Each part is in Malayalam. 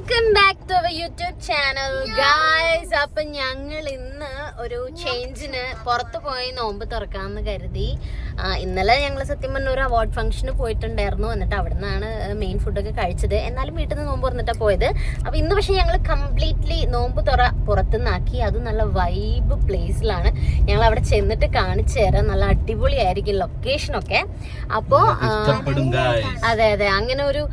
Welcome back to our YouTube channel guys. അപ്പൊ ഞങ്ങൾ ഇന്ന് ഒരു ചേഞ്ചിന് പുറത്തു പോയി നോമ്പ് തുറക്കാമെന്ന് കരുതി. ഇന്നലെ ഞങ്ങൾ സത്യം പറഞ്ഞ ഒരു അവാർഡ് ഫംഗ്ഷന് പോയിട്ടുണ്ടായിരുന്നു. എന്നിട്ട് അവിടെ നിന്നാണ് മെയിൻ ഫുഡൊക്കെ കഴിച്ചത്. എന്നാലും വീട്ടിൽ നിന്ന് നോമ്പ് തുറന്നിട്ടാണ് പോയത്. അപ്പൊ ഇന്ന് പക്ഷെ ഞങ്ങൾ കംപ്ലീറ്റ്ലി നോമ്പ് പുറത്തുനിന്നാക്കി. അത് നല്ല വൈബ് പ്ലേസിലാണ്. ഞങ്ങൾ അവിടെ ചെന്നിട്ട് കാണിച്ചു തരാം. നല്ല അടിപൊളിയായിരിക്കും ലൊക്കേഷനൊക്കെ. അപ്പോ അതെ അതെ, അങ്ങനെ ഒരു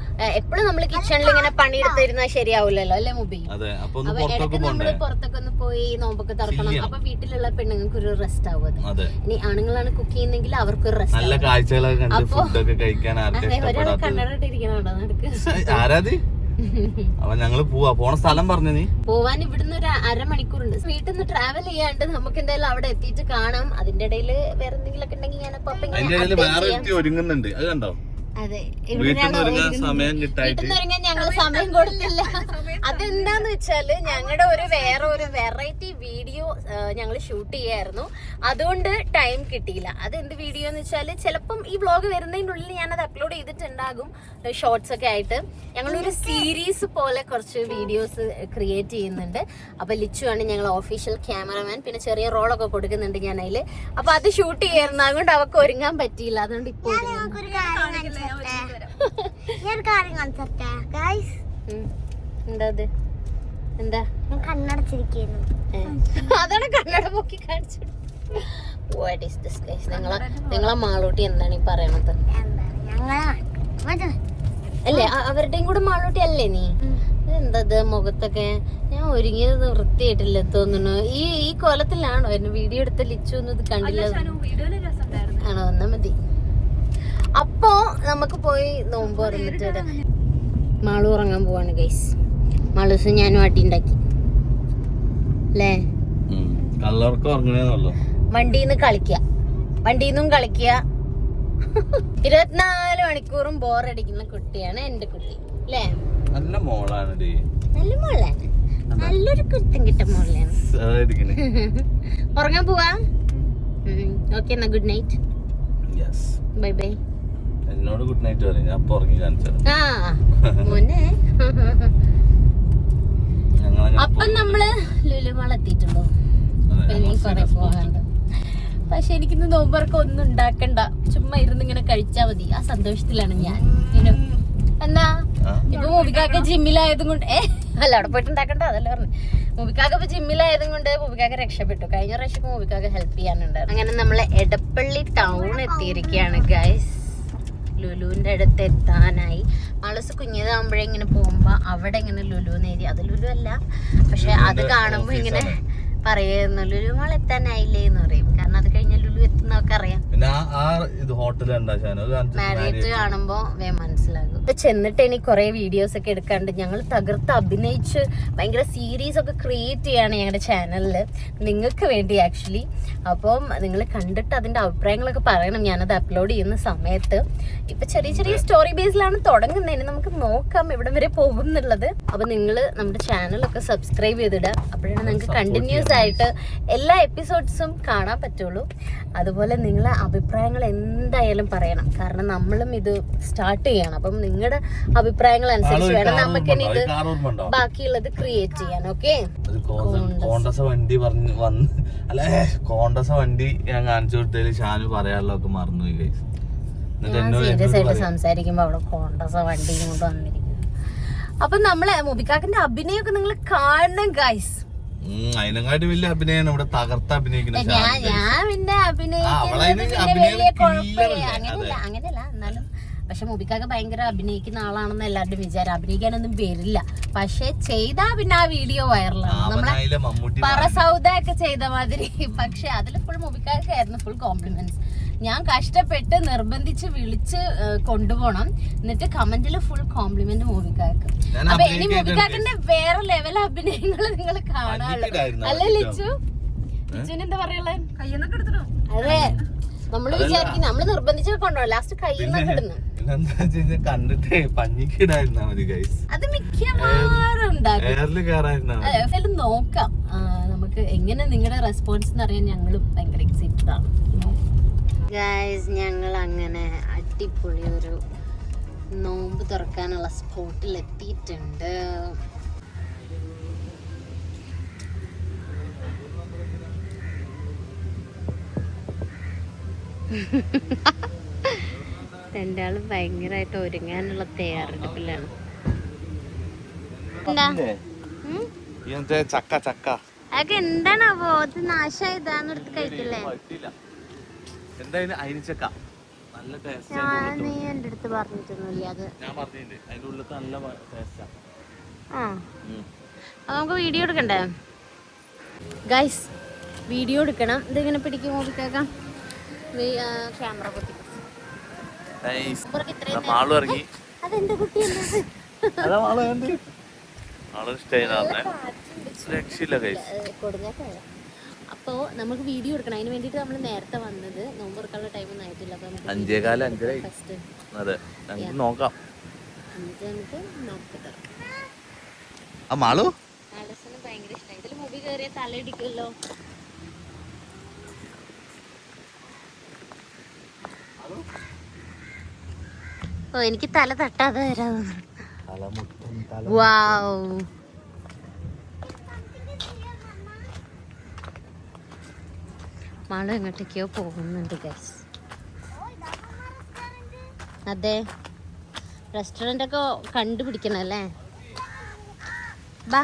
എപ്പോഴും നമ്മൾ കിച്ചണിൽ ഇങ്ങനെ പണിയെടുത്തിരുന്നാൽ ശരിയാവില്ലല്ലോ അല്ലെ മുബി? അപ്പൊ ഇടയ്ക്ക് നമ്മള് പുറത്തൊക്കെ ഒന്ന് പോയി നോമ്പൊക്കെ തുറക്കണം. അപ്പൊ വീട്ടിലുള്ള പെണ്ണുങ്ങൾക്ക് ഒരു റെസ്റ്റ് ആവും. അത് ഇനി ആണുങ്ങളാണ് കുക്ക് ചെയ്യുന്നെങ്കിൽ അവർക്കൊരു റെസ്റ്റ്. ഒരാളെ കണ്ണടയിട്ടിരിക്കണോ നടക്ക്. അപ്പൊ ഞങ്ങള് പോണ സ്ഥലം പറഞ്ഞു. നീ പോവാൻ ഇവിടുന്ന് ഒരു അരമണിക്കൂറുണ്ട്. വീട്ടിൽ നിന്ന് ട്രാവൽ ചെയ്യാണ്ട് നമുക്ക് എന്തായാലും അവിടെ എത്തിയിട്ട് കാണാം. അതിന്റെ ഇടയിൽ വേറെ എന്തെങ്കിലും ഒക്കെ ഉണ്ടെങ്കിൽ ഞാൻ ഒരുങ്ങുന്നുണ്ട്. അത് കണ്ടോ? അതെ, വീട്ടിൽ ഞങ്ങൾ സമയം കൊടുത്തില്ല. അതെന്താന്ന് വെച്ചാല് ഞങ്ങളുടെ വേറെ ഒരു വെറൈറ്റി വീഡിയോ ഞങ്ങൾ ഷൂട്ട് ചെയ്യായിരുന്നു. അതുകൊണ്ട് ടൈം കിട്ടിയില്ല. അതെന്ത് വീഡിയോ എന്ന് വെച്ചാല് ചിലപ്പം ഈ വ്ളോഗ് വരുന്നതിൻ്റെ ഉള്ളിൽ ഞാനത് അപ്ലോഡ് ചെയ്തിട്ടുണ്ടാകും, ഷോർട്സ് ഒക്കെ ആയിട്ട്. ഞങ്ങളൊരു സീരീസ് പോലെ കുറച്ച് വീഡിയോസ് ക്രിയേറ്റ് ചെയ്യുന്നുണ്ട്. അപ്പൊ ലിച്ചു ആണ് ഞങ്ങൾ ഒഫീഷ്യൽ ക്യാമറമാൻ. പിന്നെ ചെറിയ റോളൊക്കെ കൊടുക്കുന്നുണ്ട് ഞാൻ അതില്. അപ്പൊ അത് ഷൂട്ട് ചെയ്യായിരുന്നു. അതുകൊണ്ട് അവർക്ക് ഒരുങ്ങാൻ പറ്റിയില്ല. അതുകൊണ്ട് ഇപ്പൊ അതാണ് കണ്ണട പൊക്കി കാണിച്ചു. നിങ്ങളെ മാളൂട്ടി എന്താണ് ഈ പറയണത്? അല്ലേ അവരുടെയും കൂടെ മാളൂട്ടി അല്ലേ നീ? എന്തത് മുഖത്തൊക്കെ? ഞാൻ ഒരുങ്ങിയത് വൃത്തിയായിട്ടില്ല തോന്നുന്നു. ഈ കോലത്തിലാണോ എന്നെ വീഡിയോ എടുത്ത ലിച്ചു ഒന്നും ഇത് കണ്ടില്ല ആണോ? എന്നാ മതി. അപ്പോ നമുക്ക് പോയി നോമ്പ് തുറന്നിട്ട് മാളു ഉറങ്ങാൻ പോവാണ് ഗൈസ്. മാളൂസ് ഞാനും അടി ഉണ്ടാക്കി അല്ലേ? വണ്ടിന്ന് കളിക്കുക 24 മണിക്കൂറും ബോറടിക്കുന്ന കുട്ടിയാണ് എന്റെ കുട്ടി അല്ലേ? നല്ല മോളാണ്. നല്ലൊരു കുട്ടം കിട്ട മോളാണ്. ഉറങ്ങാൻ പോവാ. ഓക്കെ എന്നാ, ഗുഡ് നൈറ്റ്. Bye bye. എന്നോട് ഗുഡ് നൈറ്റ് പറയും. ഞാൻ അപ്പൊ ഉറങ്ങി കാണിച്ചത്. അപ്പൊ നമ്മള് ലുലുമാൾ എത്തിയിട്ടുണ്ടോ? കൊറേ പോകാണ്ട്. പക്ഷെ എനിക്കിന്ന് നോമ്പറക്കം ഒന്നും ഉണ്ടാക്കണ്ട, ചുമ്മാ ഇരുന്ന് ഇങ്ങനെ കഴിച്ചാ മതി. ആ സന്തോഷത്തിലാണ് ഞാൻ. എന്താ ഇപ്പൊ മുബിക്കാക്ക ജിമ്മിലായതും കൊണ്ട് അല്ല അവിടെ പോയിട്ട് ഉണ്ടാക്കണ്ട, അതല്ല പറഞ്ഞു. മുബിക്കാക്ക ഇപ്പൊ ജിമ്മിലായതും കൊണ്ട് മുബിക്കാക്ക രക്ഷപ്പെട്ടു. കഴിഞ്ഞ പ്രാവശ്യം മുബിക്കാക്ക ഹെൽപ്പ് ചെയ്യാനുണ്ടായിരുന്നു. അങ്ങനെ നമ്മള് എടപ്പള്ളി ടൗൺ എത്തിയിരിക്കുകയാണ് ഗൈസ്. ലുലുവിന്റെ അടുത്ത് എത്താനായി. മാളൂസ് കുഞ്ഞതാകുമ്പോഴേ ഇങ്ങനെ പോകുമ്പോ അവിടെ ഇങ്ങനെ ലുലുന്ന് എഴുതി. അത് ലുലു അല്ല, പക്ഷെ അത് കാണുമ്പോ ഇങ്ങനെ പറയുന്നു ലുലു മാൾ എത്താനായില്ലേ എന്ന് പറയും. കാരണം അത് കഴിഞ്ഞ ലുലു എത്തുന്നൊക്കെ അറിയാം. മാരിയറ്റ് കാണുമ്പോ മനസ്സിലാകും. ചെന്നിട്ട് ഇനി കുറെ വീഡിയോസ് ഒക്കെ എടുക്കാണ്ട്. ഞങ്ങൾ തകർത്ത് അഭിനയിച്ച് ഭയങ്കര സീരീസ് ഒക്കെ ക്രിയേറ്റ് ചെയ്യാണ് ഞങ്ങളുടെ ചാനലില് നിങ്ങൾക്ക് വേണ്ടി ആക്ച്വലി. അപ്പം നിങ്ങൾ കണ്ടിട്ട് അതിന്റെ അഭിപ്രായങ്ങളൊക്കെ പറയണം ഞാനത് അപ്ലോഡ് ചെയ്യുന്ന സമയത്ത്. ഇപ്പൊ ചെറിയ ചെറിയ സ്റ്റോറി ബേസിലാണ് തുടങ്ങുന്നതിന്. നമുക്ക് നോക്കാം എവിടെ വരെ പോകും എന്നുള്ളത്. അപ്പൊ നിങ്ങൾ നമ്മുടെ ചാനലൊക്കെ സബ്സ്ക്രൈബ് ചെയ്തിടുക. അപ്പോഴാണ് നിങ്ങൾക്ക് കണ്ടിന്യൂസ് ആയിട്ട് എല്ലാ എപ്പിസോഡ്സും കാണാൻ പറ്റുള്ളൂ. അതുപോലെ നിങ്ങളെ അഭിപ്രായങ്ങൾ എന്തായാലും പറയണം. കാരണം നമ്മളും ഇത് സ്റ്റാർട്ട് ചെയ്യണം. അപ്പം നിങ്ങളുടെ അഭിപ്രായങ്ങൾ അനുസരിച്ച് വേണം നമുക്ക് ഇനി ഇത് ബാക്കിയുള്ളത് ക്രിയേറ്റ് ചെയ്യാൻ. ഓക്കെ, വണ്ടി ഞാൻ കാണിച്ചു കൊടുത്തതിൽ ഷാനു പറയാനുള്ളതൊക്കെ മറന്നുപോയി. ഞാൻ സീരിയസ് ആയിട്ട് സംസാരിക്കുമ്പോ അവിടെ കോണ്ടസ വണ്ടി കൊണ്ട് വന്നിരിക്കുന്നു. അപ്പൊ നമ്മളെ മുബിക്കാക്കിന്റെ അഭിനയൊക്കെ നിങ്ങൾ കാണണം ഗൈസ്. അതിനെക്കാട്ടി വലിയ അഭിനയാണ് ഇവിടെ തകർത്ത് അഭിനയിക്കുന്നത്. ഞാൻ പിന്നെ അഭിനയിക്കുന്നത് വലിയ കുഴപ്പമില്ല, അങ്ങനെയല്ല. എന്നാലും പക്ഷെ മുബിക്കാക്ക് ഭയങ്കര അഭിനയിക്കുന്ന ആളാണെന്ന് എല്ലാവരുടെയും വിചാരം. അഭിനയിക്കാനൊന്നും വരില്ല, പക്ഷെ ചെയ്താ പിന്നെ ആ വീഡിയോ വൈറലാണ്. നമ്മളെ പറ സൗദ ഒക്കെ ചെയ്ത മാതിരി. പക്ഷെ അതിൽ ഫുൾ മുബിക്കാക്കായിരുന്നു ഫുൾ കോംപ്ലിമെന്റ്സ്. ഞാൻ കഷ്ടപ്പെട്ട് നിർബന്ധിച്ച് വിളിച്ച് കൊണ്ടുപോകണം. എന്നിട്ട് കമന്റിൽ ഫുൾ കോംപ്ലിമെന്റ് മുബിക്കാക്ക്. അപ്പൊ ഇനി മുബിക്കാക്കിന്റെ വേറെ ലെവൽ അഭിനയങ്ങൾ നിങ്ങൾ കാണാനുള്ളൂ അല്ലേ ലിച്ചു? ലിച്ചുവിന് എന്താ പറയാ? അതെ, നമ്മള് വിചാരിക്കും നമ്മള് നിർബന്ധിച്ച് കൊണ്ടുപോകും, ലാസ്റ്റ് കയ്യിൽ നിന്നൊക്കെ ഇടുന്നു. കണ്ടിട്ട് പഞ്ഞിക്കിടായിരുന്നാ മതി ഗൈസ്. അത് മിക്കവാറും ഉണ്ടാകും. നോക്കാം നമുക്ക് എങ്ങനെ നിങ്ങളുടെ റെസ്പോൺസ് എന്ന് അറിയാൻ ഞങ്ങളും ഭയങ്കര എക്സൈറ്റഡ് ആണ് ഗൈസ്. ഞങ്ങൾ അങ്ങനെ അടിപൊളി ഒരു നോമ്പ് തുറക്കാനുള്ള സ്പോട്ടിൽ എത്തിയിട്ടുണ്ട്. രണ്ടാളും ഭയങ്കരമായിട്ട് ഒരുങ്ങാനുള്ള തയ്യാറെടുപ്പിലാണ്. എന്താ ചക്ക ചക്ക അതൊക്കെ എന്താണാവോ? അത് നാശമായതാന്ന് എടുത്ത് കഴിക്കില്ലേ? എന്തായാലും അയിനിച്ചക്ക നല്ല ടേസ്റ്റ്. നീ എൻ്റെ അടുത്ത് പറഞ്ഞിട്ടൊന്നുമില്ല അത്. ഞാൻ പറഞ്ഞില്ലേ അതിന്റെ ഉള്ളിലത്തെ നല്ല ടേസ്റ്റാ. ആ അത് നമുക്ക് വീഡിയോ എടുക്കണ്ടേ ഗൈസ്? വീഡിയോ എടുക്കണം. ഇതിങ്ങനെ പിടിക്കും നോക്കിക്കേക്കാം. ക്യാമറ പൊത്തി മാളു ഇറങ്ങി. അതെന്റെ കുട്ടി അപ്പോ നമുക്ക് വീഡിയോ എടുക്കണം. അതിന് വേണ്ടിട്ട് നമ്മൾ നേരത്തെ വന്നത്. നോമ്പ് തുറക്കാനുള്ള ടൈം ഒന്നും ആയിട്ടില്ല. അപ്പൊ 5:15 അതെ നോക്കാം. മാളു ആലസിന് ഭയങ്കര ഇഷ്ടമായി. ഇതിൽ മുടി കയറിയ തലയിടിക്കുമല്ലോ. ഓ എനിക്ക് തല തട്ടാതെ വരാതെ. വാവ് മാളു എങ്ങോട്ടേക്കോ പോകുന്നുണ്ട് ഗൈസ്. അതെ റെസ്റ്റോറൻ്റ് ഒക്കെ കണ്ടുപിടിക്കണം അല്ലേ? ബാ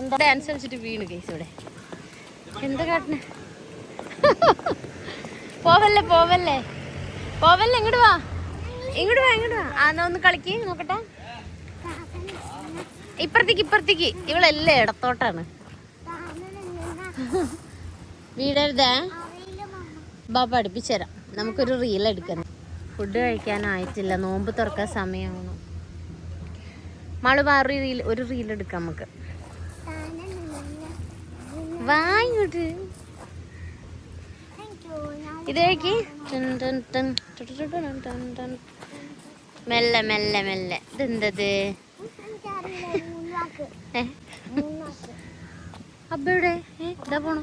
എന്താ ഡാൻസ് കളിച്ചിട്ട് വീണ് ഗൈസ് ഇവിടെ. എന്താ കാട്ടണേ? പോവല്ലേ പോവല്ലേ പോവല്ലേ, ഇങ്ങോട്ട് വാ ഇങ്ങോട്ട് വാ ഇങ്ങോട്ട് വാ. എന്നാ ഒന്ന് കളിക്ക് നോക്കട്ടെ. ഇപ്പുറത്തേക്ക് ഇപ്പുറത്തേക്ക്. ഇവളെല്ലാം ഇടത്തോട്ടാണ്. വീടരുതേ. ബാ പഠിപ്പിച്ചു തരാം. നമുക്കൊരു റീൽ എടുക്കണം. ഫുഡ് കഴിക്കാനായിട്ടില്ല. നോമ്പ് തുറക്കാൻ സമയമാണ്. മാള് ഒരു റീൽ എടുക്കാം നമുക്ക്. വാ ഇങ്ങോട്ട്. ഇത് കഴിക്ക്. മെല്ലെ മെല്ലെ മെല്ലെ. ഇതെന്തത്? അബ്ബയുടെ ഇതാ പോണു.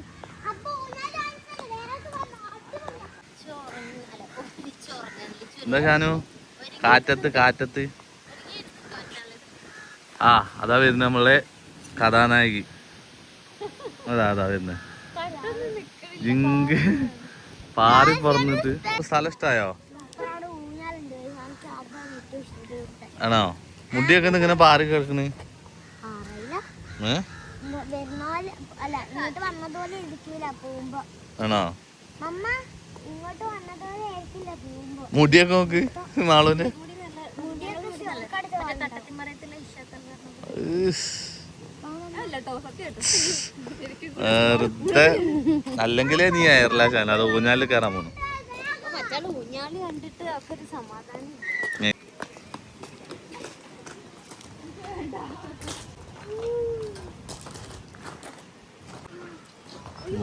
എന്താ ഷാനു? കാറ്റത്ത് കാറ്റത്ത്. ആ അതാ വരുന്ന നമ്മളെ കഥാനായകി. അതാ വരുന്ന ജിങ്ക് പാറി പറഞ്ഞിട്ട്. സ്ഥലം ഇഷ്ടായോ? ആണോ? മുടിയൊക്കെ ഇങ്ങനെ പാറി കിടക്കണ്. ആണോ? മുടിയൊക്കെ നോക്ക് മാളൂന്റെ. വെറുതെ അല്ലെങ്കിലേ നീ അയർല ഷാൻ. അത് ഊഞ്ഞാലിൽ കയറാൻ പോണു.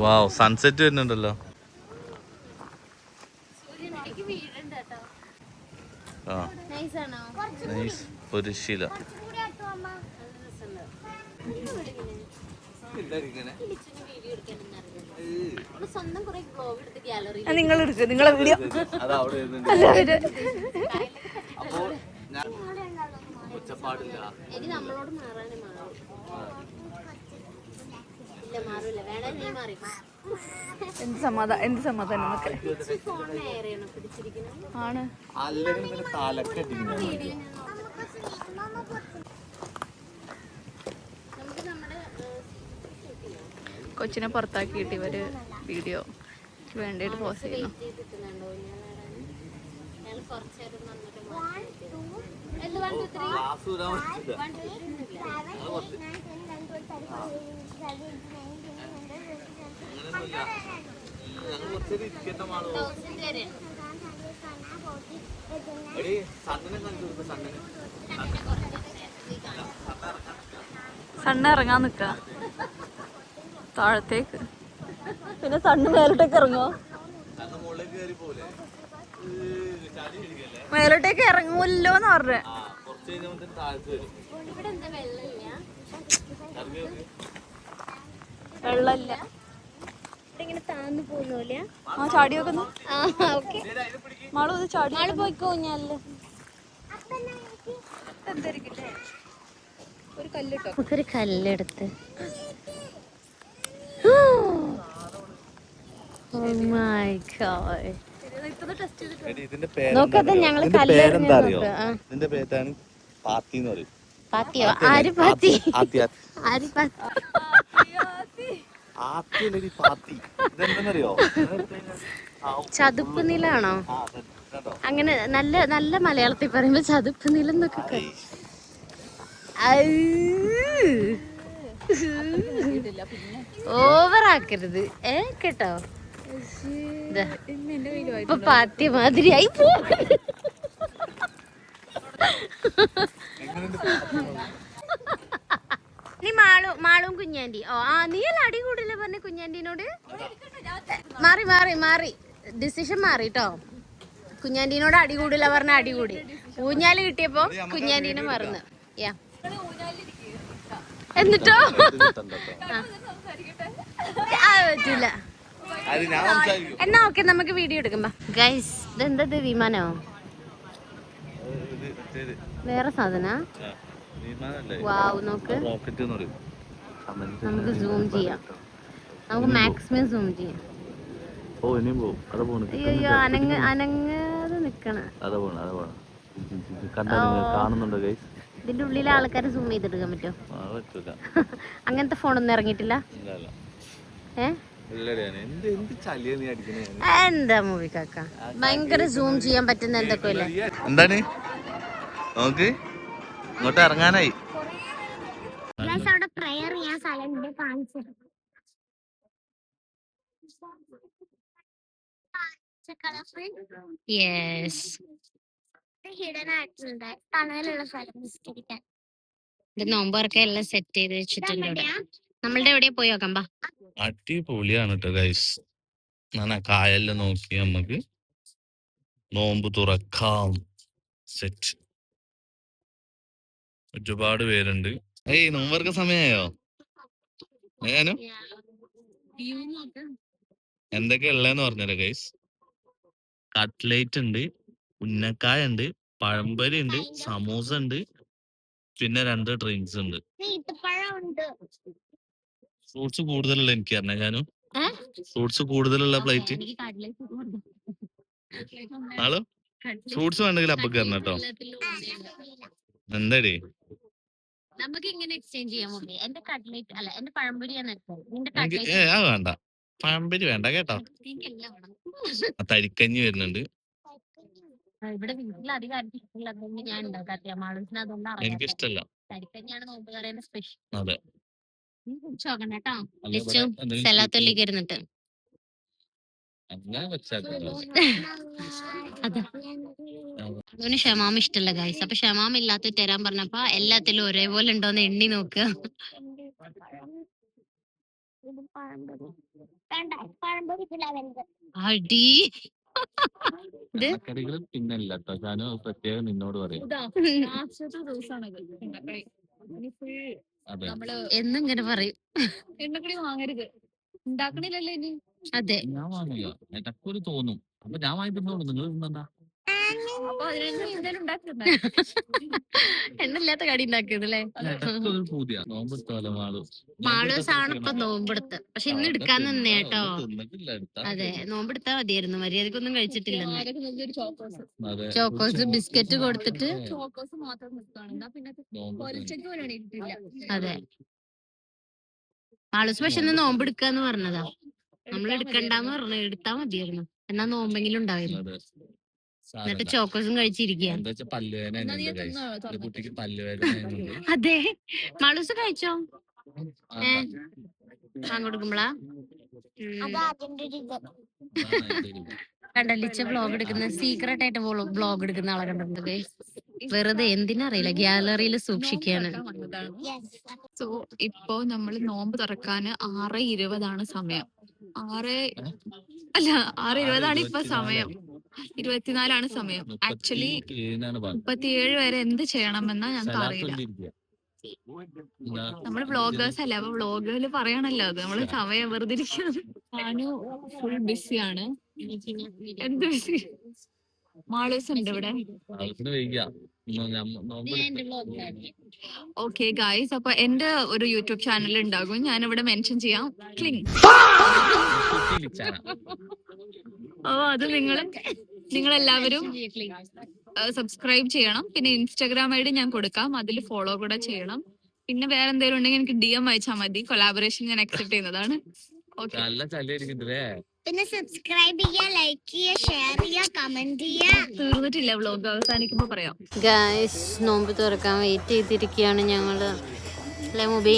വാവ് സൺസെറ്റ് വരുന്നുണ്ടല്ലോ. ആ നൈസ്. ഒരു ശീല നിങ്ങൾ എടുക്കുക. നിങ്ങളെ വീഡിയോ ഇനി നമ്മളോട് മാറാനേ എന്ത് സമാധാനം ആണ്. കൊച്ചിനെ പുറത്താക്കിയിട്ട് ഇവര് വീഡിയോ വേണ്ടിയിട്ട് പോസ്റ്റ് ചെയ്യുന്നു. സണ്ണ് ഇറങ്ങാൻ നിക്ക താഴത്തേക്ക്. പിന്നെ സണ്ണ് മേലോട്ടേക്ക് ഇറങ്ങോ? മേലോട്ടേക്ക് ഇറങ്ങൂല്ലോന്ന് പറഞ്ഞേ. വെള്ളമില്ല. ആ ചാടി വെക്കുന്നു. മാളു ചാടി പോയിക്കോ. ഞാനല്ലേ എന്തായിരിക്കില്ലേ നമുക്കൊരു കല്ലെടുത്ത് നോക്കത് ഞങ്ങള് കല്ലെറിഞ്ഞ ഇതിന്റെ പേരാണ് പാത്തി എന്ന് പറയും. പാത്തിയോ? ആര് പാത്തി? ആര് പാത്തി ഇതെന്താന്നറിയോ? ചതുപ്പ് നിലാണോ? അങ്ങനെ നല്ല നല്ല മലയാളത്തിൽ പറയുമ്പോ ചതുപ്പ് നിലം എന്നൊക്കെ. ഓവറാക്കരുത് കേട്ടോ. ഇപ്പൊ പാത്തിയ മാതിരിയായി പോ. നീ മാളും കുഞ്ഞാൻറ്റി. നീ അല്ല അടി കൂടില്ല പറഞ്ഞ കുഞ്ഞാൻറ്റീനോട്. മാറി ഡിസിഷൻ മാറി കേട്ടോ. കുഞ്ഞാൻറ്റീനോട് അടി കൂടില്ല പറഞ്ഞ അടി കൂടി. ഊഞ്ഞാല് കിട്ടിയപ്പോ കുഞ്ഞാൻറ്റീനെ മറന്ന്. എന്നിട്ടോ പറ്റൂല. എന്നാ ഓക്കെ, നമുക്ക് വീഡിയോ എടുക്കുമ്പോ. ഗൈസ് ഇതെന്തത് വിമാനോ? വേറെ സാധന. വാവ്, നോക്ക്. നമുക്ക് സൂം ചെയ്യാം. നമുക്ക് മാക്സിമം സൂം ചെയ്യാം. അയ്യോ അനങ്ങാതെ നിക്കണ. ഇതിന്റെ ഉള്ളിലെ ആൾക്കാരെ സൂം ചെയ്തെടുക്കാൻ പറ്റുമോ? അങ്ങനത്തെ ഫോണൊന്നും ഇറങ്ങിയിട്ടില്ല. എന്താ മൂവി കാക്ക, ഭയങ്കര സൂം ചെയ്യാൻ പറ്റുന്ന എന്തൊക്കെ അല്ലേ. എന്താണ് നോക്ക്, ഇങ്ങോട്ട് ഇറങ്ങാനായി. അവിടെ പ്രയർ ചെയ്യാൻ സ്ഥലമുണ്ട്, കാണിച്ചു. യെസ്, ഹിഡൻ ആയിട്ടുണ്ട് തണലുള്ള സ്ഥലം നിസ്കരിക്കാൻ. നോമ്പൊക്കെ എല്ലാം സെറ്റ് ചെയ്ത് വെച്ചിട്ടുണ്ട് ഇവിടെ. നമ്മളുടെ എവിടെയാ പോയി നോക്കാം. അടിപൊളിയാണ് കേട്ടോ ഗൈസ്. ഞാൻ കായെല്ലാം നോക്കി നമുക്ക് നോമ്പ് തുറക്കാം. സെറ്റ്. ഒരുപാട് പേരുണ്ട്. നോമ്പറക്ക സമയായോ? ഞാനും എന്തൊക്കെയാ ഉള്ളതെന്ന് പറഞ്ഞല്ലോ ഗൈസ്. കട്ട്ലേറ്റ് ഉണ്ട്, ഉന്നക്കായ ഉണ്ട്, പഴംപൊരി ഉണ്ട്, സമൂസ ഉണ്ട്, പിന്നെ 2 ഡ്രിങ്ക്സ് ഉണ്ട്. ഫ്രൂട്ട്സ് കൂടുതലുള്ള എനിക്ക് പറഞ്ഞ ഞാനും ഫ്രൂട്ട്സ് കൂടുതലുള്ള പ്ലേറ്റ്. ഹലോ, ഫ്രൂട്ട്സ് വേണ്ടെങ്കിൽ അപ്പൊ കയറണം കേട്ടോ. എന്താടേ നമുക്ക് ഇങ്ങനെ എക്സ്ചേഞ്ച് ചെയ്യാൻ മതി. എന്റെ കട്ട്ലേറ്റ് അല്ല, എന്റെ പഴംപൊരിയാണ്. വേണ്ട, പഴംപൊരി വേണ്ട കേട്ടോ. തരിക്കഞ്ഞി വരുന്നുണ്ട്. ഇവിടെ വീട്ടിൽ അധികം ആർക്കും ഇഷ്ടമില്ലാത്തതുകൊണ്ട് ഞാൻ ഉണ്ടാക്കാത്ത മാളൂസിന് അതുകൊണ്ടാണ്. എനിക്കിഷ്ടല്ല. തരിക്കഞ്ഞാണ് നോമ്പുകാരന്റെ സ്പെഷ്യൽ. അതെ, ചോക്കണം കേട്ടോ. സ്ഥലത്തൊല്ലിക്ക് ഇരുന്നിട്ട് അവന് ഷമാമ ഇഷ്ടല്ല ഗൈസ്. അപ്പൊ ഷമാമ ഇല്ലാത്ത തരാൻ പറഞ്ഞപ്പോ എല്ലാത്തിലും ഒരേപോലെ ഉണ്ടോന്ന് എണ്ണി നോക്കുക. അടി പിന്നല്ല കേട്ടോ, പ്രത്യേകം നിന്നോട് പറയാം. എന്നിങ്ങനെ പറയും, എണ്ണക്കടി വാങ്ങരുത്, ഉണ്ടാക്കണില്ലല്ലോ ഇനി. അതെ, ഞാൻ വാങ്ങില്ല, എനക്കൊരു തോന്നും. അപ്പൊ ഞാൻ വാങ്ങി തിന്നോളൂ, നിങ്ങൾ തിന്നാ. എണ്ണില്ലാത്ത കടി ഉണ്ടാക്കിയതല്ലേ. മാളൂസാണ് ഇപ്പൊ നോമ്പെടുത്ത്. പക്ഷെ ഇന്ന് എടുക്കാൻ തന്നെ കേട്ടോ. അതെ, നോമ്പെടുത്താ മതിയായിരുന്നു. മര്യാദക്കൊന്നും കഴിച്ചിട്ടില്ലെന്ന്. ചോക്കോസ് ബിസ്ക്കറ്റ് കൊടുത്തിട്ട്. അതെ, മാളൂസ് പക്ഷെ ഇന്ന് നോമ്പെടുക്കാന്ന് പറഞ്ഞതാ. നമ്മൾ എടുക്കണ്ടെന്ന് പറഞ്ഞു. എടുത്താ മതിയായിരുന്നു, എന്നാ നോമ്പെങ്കിലും ഉണ്ടായിരുന്നു. എന്നിട്ട് ചോക്കോസും കഴിച്ചിരിക്കുക. അതെ, മാളൂസ് കഴിച്ചോ? കൊടുക്കുമ്പോളാ കണ്ടലിച്ച വ്ലോഗ് എടുക്കുന്ന, സീക്രട്ട് ആയിട്ട് വ്ലോഗ് എടുക്കുന്ന ആളെ കണ്ടിട്ടുണ്ട്. വെറുതെ എന്തിനറിയില്ല, ഗ്യാലറിയിൽ സൂക്ഷിക്കാണ്. സോ ഇപ്പോ നമ്മൾ നോമ്പ് തുറക്കാന് 6:20 സമയം. 6:20 ഇപ്പൊ സമയം. 24 സമയം. ആക്ച്വലി 37 വരെ എന്ത് ചെയ്യണമെന്ന് ഞങ്ങൾക്ക് അറിയില്ല. നമ്മള് വ്ളോഗേഴ്സ് അല്ല, അപ്പൊ വ്ളോഗില് പറയണല്ലോ അത്. നമ്മള് സമയം വെറുതെ ഇരിക്കുന്നത്. ഞാനും ഫുൾ ബിസിയാണ്. എന്ത് ബിസി? മാളൂസ് ഉണ്ട് ഇവിടെ. ഓക്കെ ഗായ്സ്, അപ്പൊ എന്റെ ഒരു യൂട്യൂബ് ചാനൽ ഉണ്ടാകും, ഞാൻ ഇവിടെ മെൻഷൻ ചെയ്യാം. ക്ലിങ്. അത് നിങ്ങളെല്ലാവരും സബ്സ്ക്രൈബ് ചെയ്യണം. പിന്നെ ഇൻസ്റ്റാഗ്രാം ഐഡി ഞാൻ കൊടുക്കാം, അതിൽ ഫോളോ കൂടെ ചെയ്യണം. പിന്നെ വേറെ എന്തെങ്കിലും ഉണ്ടെങ്കിൽ എനിക്ക് DM അയച്ചാൽ മതി. കൊളാബറേഷൻ ഞാൻ അക്സെപ്റ്റ് ചെയ്യുന്നതാണ്. പിന്നെ സബ്സ്ക്രൈബ് ചെയ്യുക, ലൈക്ക് ചെയ്യുക, ഷെയർ ചെയ്യുക, കമന്റ് ചെയ്യുക. തീർന്നിട്ടില്ല, വ്ലോഗ് അവസാനിക്കുമ്പോ പറയാം. ഗായ്സ് നോമ്പ് തുറക്കാൻ വെയിറ്റ് ചെയ്തിരിക്കുകയാണ് ഞങ്ങള്, അല്ലേ മുബി?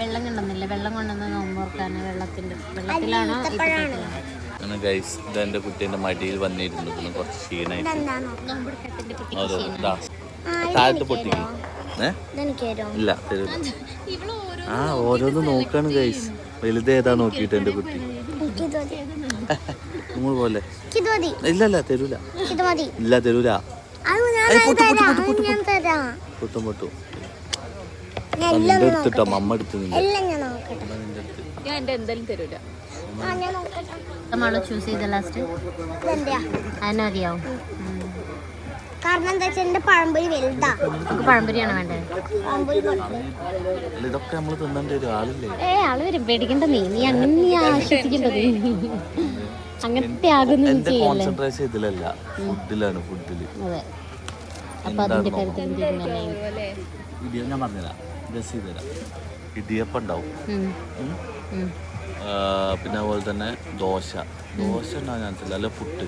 വെള്ളം കൊണ്ടുവന്നില്ല, വെള്ളം കൊണ്ടുവന്ന് നോമ്പ് തുറക്കാന്. വെള്ളത്തിലാണോ? ഇതെന്റെ കുട്ടീന്റെ മടിയിൽ വന്നിരുന്നു, കുറച്ച് ക്ഷീണായിട്ട്. താഴത്ത് പൊട്ടിക്കും ഇല്ല തരൂല. ആ ഓരോന്ന് നോക്കാണ് ഗൈസ്, വലുതേതാ നോക്കിട്ട് എന്റെ കുട്ടി പോലെ. ഇല്ല തരൂല, ഇല്ല തരൂല. പൊട്ടും പൊട്ടും എടുത്തിട്ടോ മമ്മ എടുത്തു. ഞാൻ എന്റെ എന്തായാലും തരൂല. ചൂസ് ചെയ്ത ലാസ്റ്റ് അതിനറിയാവും. കാരണം എന്താ വെച്ചാൽ എന്റെ പഴംപൊരി വലുതാ. നമുക്ക് പഴംപൊരിയാണ് വേണ്ടത്. ഇതൊക്കെ നമ്മള് തിന്നേണ്ട ഒരു ആളില്ലേ? ആള് വരും, പേടിക്കണ്ട. നീ അങ്ങനെ ആശ്വസിക്കേണ്ടത്. അങ്ങനത്തെ ആകുന്നു. എന്റെ കോൺസെൻട്രേഷൻ ഇതിലല്ല, ഫുഡിലാണ്. ഫുഡില് അതെ. അപ്പൊ അതിന്റെ കാര്യത്തിൽ ഞാൻ പറഞ്ഞുതരാം, ഗസ് ചെയ്തുതരാം. ഇടിയപ്പം ഉണ്ടാവും, പിന്നെ അതുപോലെ തന്നെ ദോശ ഉണ്ടാവും ചാൻസില്ല, അല്ല പുട്ട്,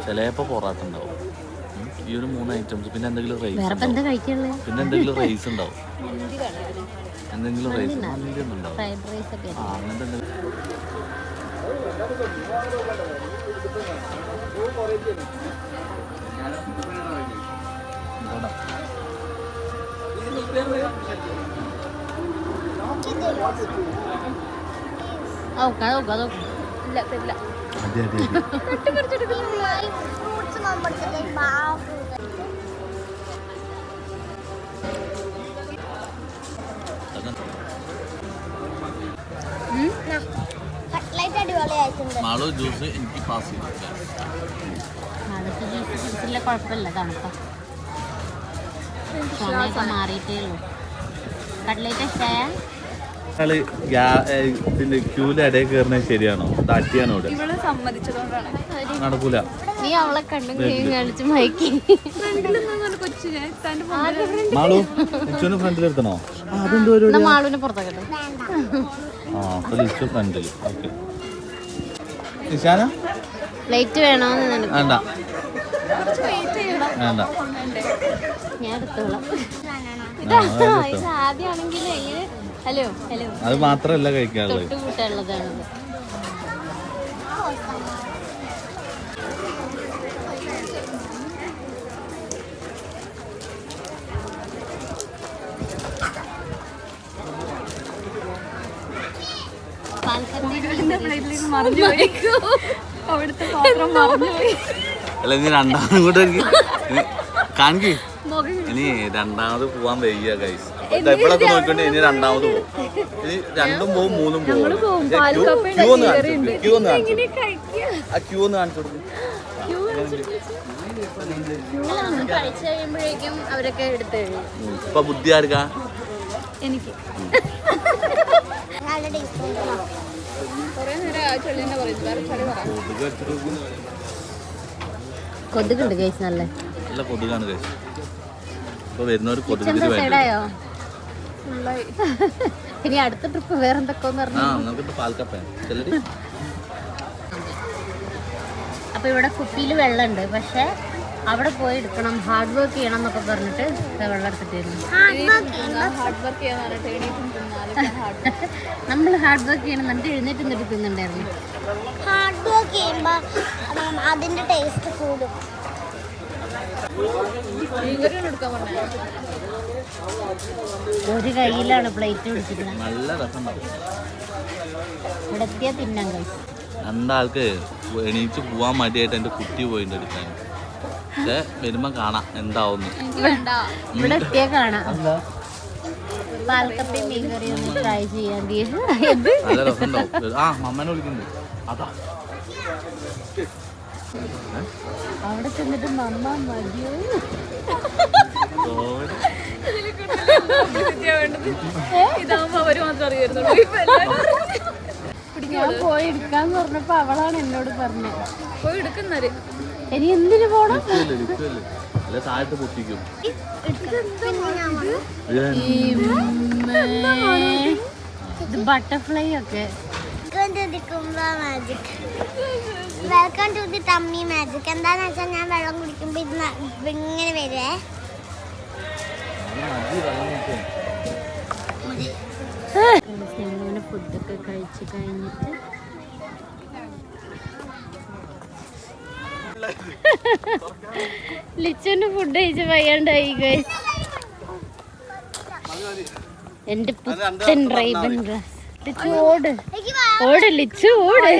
ചിലപ്പോ പൊറാട്ട ഉണ്ടാവും. ഈ ഒരു 3 ഐറ്റംസ്. പിന്നെ എന്തെങ്കിലും റൈസ്, പിന്നെ എന്തെങ്കിലും റൈസ് ഉണ്ടാവും, എന്തെങ്കിലും റൈസ്, മന്തി ഒന്നും ഉണ്ടാവും. അങ്ങനത്തെ എന്തെങ്കിലും. കട്ട്ലൈറ്റ് അടിപൊളിയായിട്ടുണ്ട്. മാളു ജ്യൂസ് എനിക്ക് പാസ് ചെയ്തു. കുഴപ്പമില്ല, തണുപ്പാ. സമയമൊക്കെ മാറിയിട്ടേ ഉള്ളൂ. കട്ട്ലേറ്റ് ഇഷ്ടമായ ഇതിന്റെ ക്യൂല് ഇടയിൽ കയറുന്നത് ശരിയാണോ? തട്ടിയാണോ ഇവിടെ? നടക്കൂല. നീ അവളെ കണ്ണും കൈയും കാണിച്ച് മയക്കി. മാളു ഫ്രണ്ടിലെടുത്തണോ? മാളുവിനെ പുറത്താക്കട്ടെ. ഫ്രണ്ടില്. ഓക്കെ. നിശാന പ്ലേറ്റ് വേണോന്ന് വേണ്ട വേണ്ട, ഞാൻ എടുത്തോളാം. ഇത് ആദ്യമാണെങ്കിൽ ഹലോ അത് മാത്രല്ല കഴിക്കാനുള്ളത്, തൊട്ടുകൂട്ടുള്ളതാണത്. അല്ല ഇനി രണ്ടാമതും കൂടെ കാണിക്ക്. ഇനി രണ്ടാമത് പോവാൻ വയ്യ ഗൈസ്. ഇവിടൊക്കെ നോക്കിക്കൊണ്ട് ഇനി രണ്ടാമത് പോകും. ഇനി 2ഉം പോവും 3ഉം പോവും. ക്യൂ ഒന്ന് കാണിച്ചു കൊടുക്കും. കഴിച്ചു കഴിയുമ്പോഴേക്കും അവരൊക്കെ എടുത്ത് കഴിയും. ഇപ്പൊ ബുദ്ധി ആർക്കാ? എനിക്ക് കൊതുകുണ്ട് ഗൈസ്, നല്ല കൊതുകാണ് ഗൈസ്. ഇപ്പൊ വരുന്നവര് കൊതുക്. ഇനി അടുത്ത ട്രിപ്പ് വേറെ എന്തൊക്കെയെന്ന് പറഞ്ഞു. അപ്പൊ ഇവിടെ കുപ്പിയിൽ വെള്ളമുണ്ട്, പക്ഷെ അവിടെ പോയി എടുക്കണം, ഹാർഡ് വർക്ക് ചെയ്യണം എന്നൊക്കെ പറഞ്ഞിട്ട് വെള്ളം എടുത്തിട്ടായിരുന്നു. നമ്മൾ ഹാർഡ് വർക്ക് ചെയ്യണം എന്നിട്ട് എഴുന്നേറ്റ് നിന്നിട്ട് തിന്നുണ്ടായിരുന്നു. ഹാർഡ് വർക്ക് ചെയ്യുമ്പോ അതിന്റെ ടേസ്റ്റ് കൂടും. ഒരു കയ്യിലാണ് പ്ലേറ്റ് പിടിച്ചിരിക്കുന്നത്. നല്ല രസമുണ്ടാവും. ഇവിടെ എത്തിയാ തിന്നാൻ കഴിച്ചു. രണ്ടാൾക്ക് എണീച്ച് പോവാൻ മടിയായിട്ട് എന്റെ കുട്ടി പോയിട്ട് എടുക്കാൻ. പക്ഷെ വരുമ്പോ കാണാം എന്താവുന്നു. ഇവിടെ എത്തിയാ കാണാം. പാൽക്കപ്പയും മീൻ കറിയും ഒന്ന് ട്രൈ ചെയ്യാൻ. നല്ല രസമുണ്ടാവും. ആ മമ്മനെ വിളിക്കുന്നുണ്ട്. അതാ അവിടെ ചെന്നിട്ട് മമ്മ മതിയോ ഇതാവുമ്പോ അവര് മാത്രം അറിയായിരുന്നുള്ളൂ. ഞാൻ പോയി എടുക്കാന്ന് പറഞ്ഞപ്പോ അവളാണ് എന്നോട് പറഞ്ഞത്. പോയി എടുക്കുന്നവര് ഇനി എന്തിനു പോണം? അല്ല താഴത്ത് പൊട്ടിക്കും. ഇത് ബട്ടർഫ്ലൈ ഒക്കെ. Welcome to the tummy magic. എന്താന്ന് വെച്ചാൽ ഞാൻ വെള്ളം കുടിക്കുമ്പോ ഇത് ഇങ്ങനെ വരുവേ. ഞങ്ങളിങ്ങനെ ഫുഡൊക്കെ കഴിച്ച് കഴിഞ്ഞിട്ട് ലിച്ചുവിന്റെ ഫുഡ് കഴിച്ച് വയ്യാണ്ടായി ഗൈസ്. എന്റെ പുത്തൻ റൈബൻ ഗ്ലാസ്. ലിച്ചു ഓട് ഓട് ലിച്ചു ഓട്.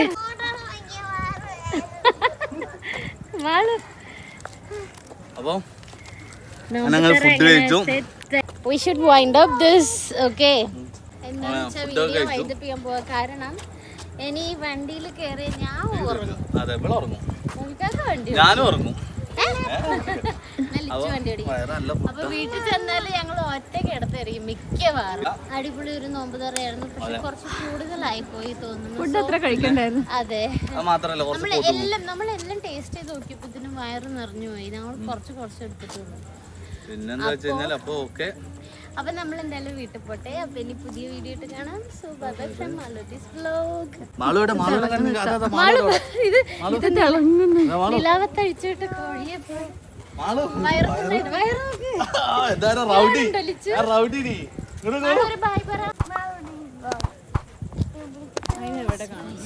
അപ്പം ഞങ്ങൾ ഫുഡ് കഴിച്ചു. We should wind up this, okay? എന്താണെന്ന് വെച്ചാൽ വീഡിയോ വൈൻഡപ്പ് ചെയ്യാൻ പോവാ. കാരണം ഇനി വണ്ടിയിൽ കയറി ഞാൻ ഉറങ്ങും. അതെ ഇവിടെ ഉറങ്ങും. നമുക്കൊക്കെ വണ്ടി ഞാനും ഉറങ്ങും. വണ്ടി ഓടിക്കും. അപ്പൊ വീട്ടിൽ ചെന്നാല് ഞങ്ങൾ ഒറ്റയ്ക്ക് എടുത്തായിരിക്കും മിക്കവാറും. അടിപൊളി ഒരു നോമ്പ് തറയായിരുന്നു. പക്ഷെ കുറച്ച് കൂടുതലായി പോയി തോന്നുന്നു. ഫുഡ് അത്ര കഴിക്കണ്ടായിരുന്നു. അതെ, മാത്രല്ല നമ്മളെല്ലാം ടേസ്റ്റ് ചെയ്ത് നോക്കിയപ്പോ ഇതിന് വയറ് നിറഞ്ഞു പോയി. ഞങ്ങൾ കുറച്ച് എടുത്തിട്ടുള്ളൂ. പിന്നെന്താ വെച്ച് കഴിഞ്ഞാൽ അപ്പൊ ഓക്കെ. അപ്പൊ നമ്മൾ എന്തായാലും വീട്ടിൽ പോട്ടെ. അപ്പൊ ഇനി പുതിയ വീഡിയോ ഇട്ട് കാണാം. So bye bye from Malottees vlog. നിലാവത്തഴിച്ചിട്ട് കോഴിയെ പോയി ബൈ പറ. ഇവിടെ കാണുന്നു.